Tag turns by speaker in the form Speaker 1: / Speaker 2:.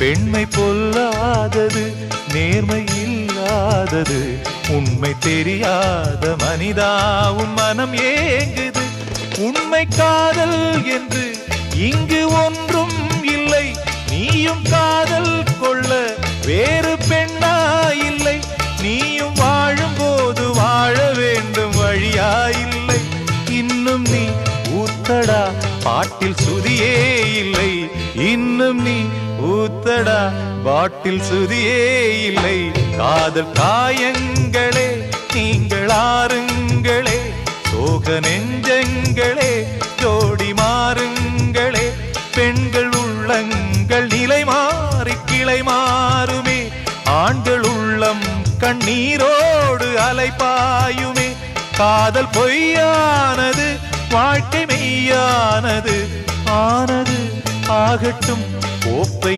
Speaker 1: பெண்மை பொல்லாதது, நேர்மை இல்லாதது, உண்மை தெரியாத மனிதா உன் மனம் ஏங்குது. உண்மை காதல் என்று இங்கு ஒன்றும் இல்லை, நீயும் காதல் கொள்ள வேறு பெண்ணா இல்லை. நீயும் வாழும் போது வாழ வேண்டும் வழியா இல்லை. இன்னும் நீ ஊத்தடா பாட்டில் சுதியே இல்லை, இன்னும் நீ ஊத்தடா பாட்டில் சுதியே இல்லை. காதல் காயங்களே நீங்கள் ஆறுங்களே, சோக நெஞ்சங்களே ஜோடி மாறுங்களே. பெண்கள் உள்ளங்கள் நிலை மாறி கிளை மாறுமே, ஆண்கள் உள்ளம் கண்ணீரோடு அலைப்பாயுமே. காதல் பொய்யானது, வாழ்க்கை மெய்யானது, ஆனது ஆகட்டும் கோப்பை.